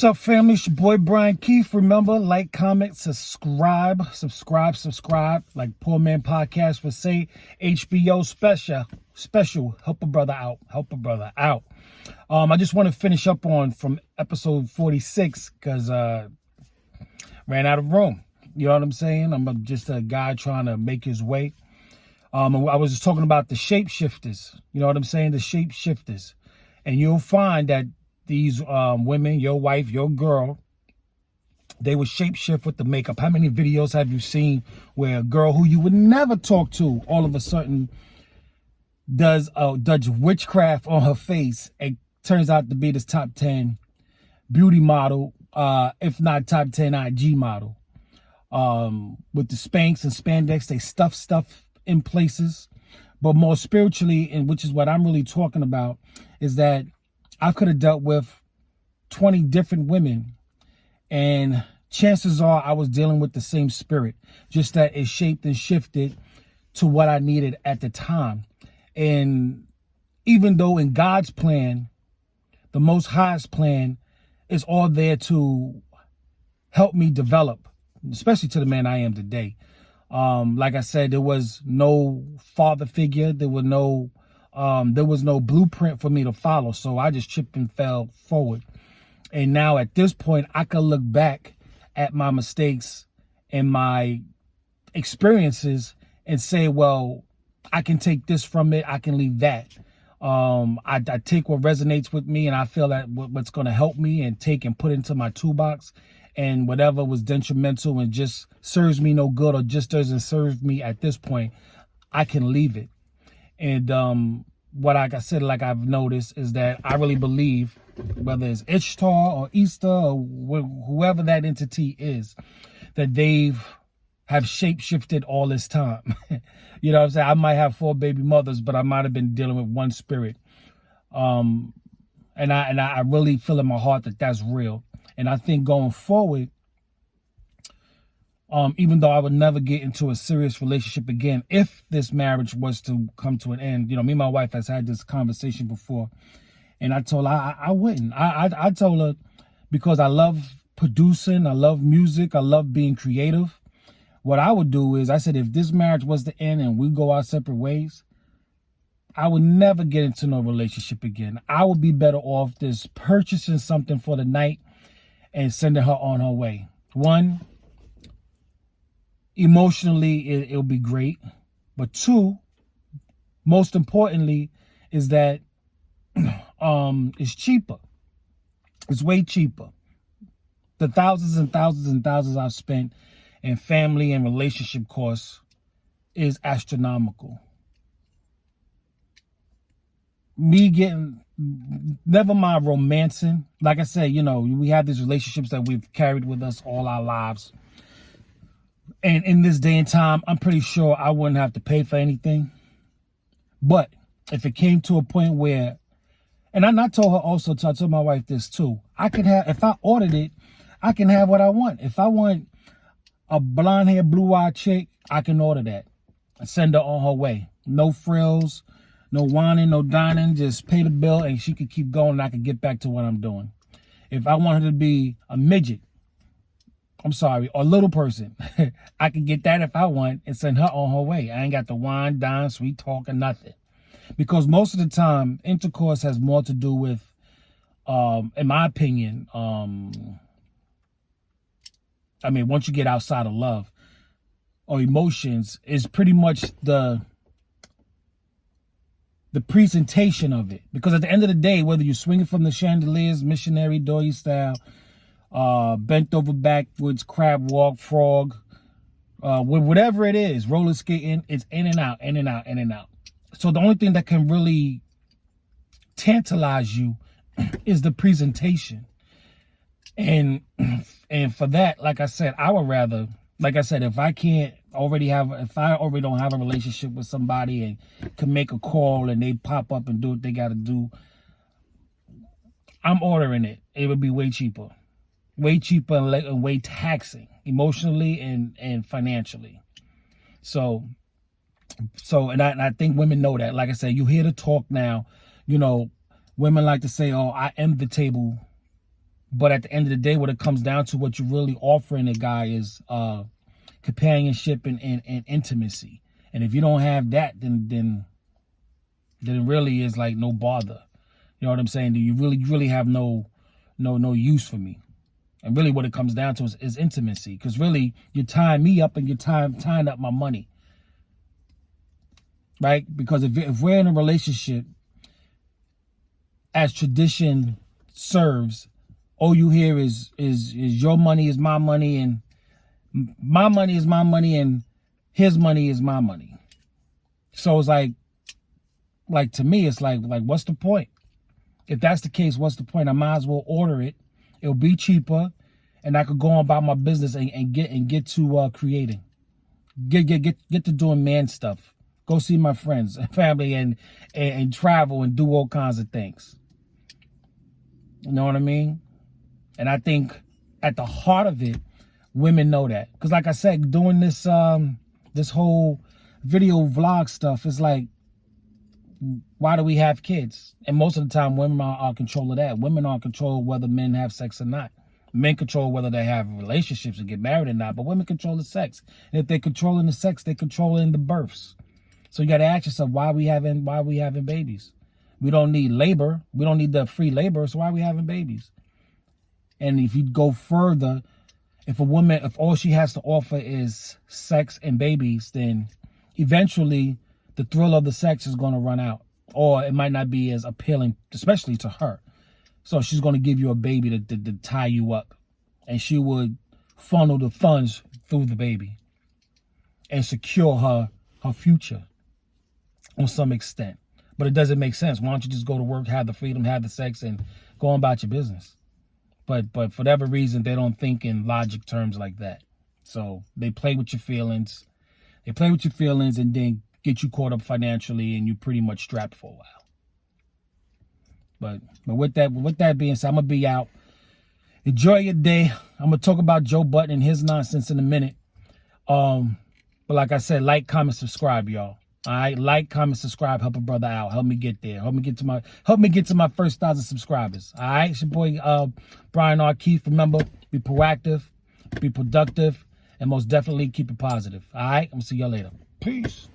What's up, family? It's your boy Brian Keith. Remember, like, comment, subscribe. Like Poor Man Podcast would say, HBO special. Help a brother out. I just want to finish up on from episode 46 because ran out of room. You know what I'm saying? I'm just a guy trying to make his way. I was just talking about the shapeshifters. You know what I'm saying? The shapeshifters. And you'll find that these women, your wife, your girl, they would shapeshift with the makeup. How many videos have you seen where a girl who you would never talk to all of a sudden does witchcraft on her face and turns out to be this top 10 beauty model, if not top 10 IG model. With the Spanx and spandex, they stuff stuff in places. But more spiritually, and which is what I'm really talking about, is that I could have dealt with 20 different women, and chances are I was dealing with the same spirit, just that it shaped and shifted to what I needed at the time. And even though in God's plan, the Most High's plan is all there to help me develop, especially to the man I am today. Like I said, there was no father figure. There was no blueprint for me to follow. So I just tripped and fell forward. And now at this point, I can look back at my mistakes and my experiences and say, well, I can take this from it. I can leave that. I take what resonates with me, and I feel that what's going to help me and take and put into my toolbox. And whatever was detrimental and just serves me no good or just doesn't serve me at this point, I can leave it. And what, like I said, like I've noticed, is that I really believe, whether it's Ishtar or Easter or whoever that entity is, that have shape-shifted all this time. You know what I'm saying? I might have 4 baby mothers, but I might have been dealing with one spirit. And I really feel in my heart that that's real. And I think going forward, even though I would never get into a serious relationship again, if this marriage was to come to an end, you know, me and my wife has had this conversation before, and I told her I wouldn't. I told her, because I love producing, I love music, I love being creative. What I would do is, I said, if this marriage was to end and we go our separate ways, I would never get into no relationship again. I would be better off just purchasing something for the night and sending her on her way. One, emotionally, it'll be great. But 2, most importantly, is that it's cheaper. It's way cheaper. The thousands and thousands and thousands I've spent in family and relationship costs is astronomical. Never mind romancing. Like I said, you know, we have these relationships that we've carried with us all our lives. And in this day and time, I'm pretty sure I wouldn't have to pay for anything. But if it came to a point where, and I told her also, I told my wife this too, if I ordered it, I can have what I want. If I want a blonde hair, blue eyed chick, I can order that. I send her on her way. No frills, no whining, no dining, just pay the bill and she could keep going and I could get back to what I'm doing. If I want her to be a midget, or a little person, I can get that if I want and send her on her way. I ain't got to wine, dine, sweet talk, or nothing. Because most of the time, intercourse has more to do with, in my opinion, once you get outside of love or emotions, is pretty much the presentation of it. Because at the end of the day, whether you're swinging from the chandeliers, missionary, doggy style, bent over backwards, crab walk, frog, whatever it is, roller skating, it's in and out, in and out, in and out. So the only thing that can really tantalize you is the presentation. And for that, like I said, I would rather, like I said, if I already don't have a relationship with somebody and can make a call and they pop up and do what they got to do, I'm ordering it. It would be way cheaper. Way cheaper and way taxing emotionally and financially. So I think women know that. Like I said, you hear the talk now, you know, women like to say, oh, I am the table But at the end of the day, what it comes down to, what you're really offering a guy is companionship and intimacy. And if you don't have that, then it really is like no bother. You know what I'm saying? You really have no use for me. And really what it comes down to is intimacy. Because really, you're tying me up and you're tying up my money. Right? Because if we're in a relationship, as tradition serves, all you hear is your money is my money, and my money is my money, and his money is my money. So it's like to me, it's like what's the point? If that's the case, what's the point? I might as well order it. It'll be cheaper, and I could go on about my business and get to creating, get to doing man stuff. Go see my friends and family and travel and do all kinds of things. You know what I mean? And I think at the heart of it, women know that. Because like I said, doing this this whole video vlog stuff is like, why do we have kids? And most of the time, women are in control of that. Women are in control of whether men have sex or not. Men control whether they have relationships and get married or not. But women control the sex. And if they're controlling the sex, they're controlling the births. So you got to ask yourself, why are we having babies? We don't need labor. We don't need the free labor. So why are we having babies? And if you go further, if all she has to offer is sex and babies, then eventually the thrill of the sex is going to run out. Or it might not be as appealing, especially to her. So she's going to give you a baby to tie you up. And she would funnel the funds through the baby and secure her future on some extent. But it doesn't make sense. Why don't you just go to work, have the freedom, have the sex, and go on about your business? But for whatever reason, they don't think in logic terms like that. So they play with your feelings. They play with your feelings and then get you caught up financially, and you're pretty much strapped for a while. But with that being said, I'm gonna be out. Enjoy your day. I'm gonna talk about Joe Budden and his nonsense in a minute. But like I said, like, comment, subscribe, y'all. All right, like, comment, subscribe, help a brother out. Help me get there. Help me get to my first 1,000 subscribers. All right, it's your boy Brian R. Keith. Remember, be proactive, be productive, and most definitely keep it positive. All right, I'm gonna see y'all later. Peace.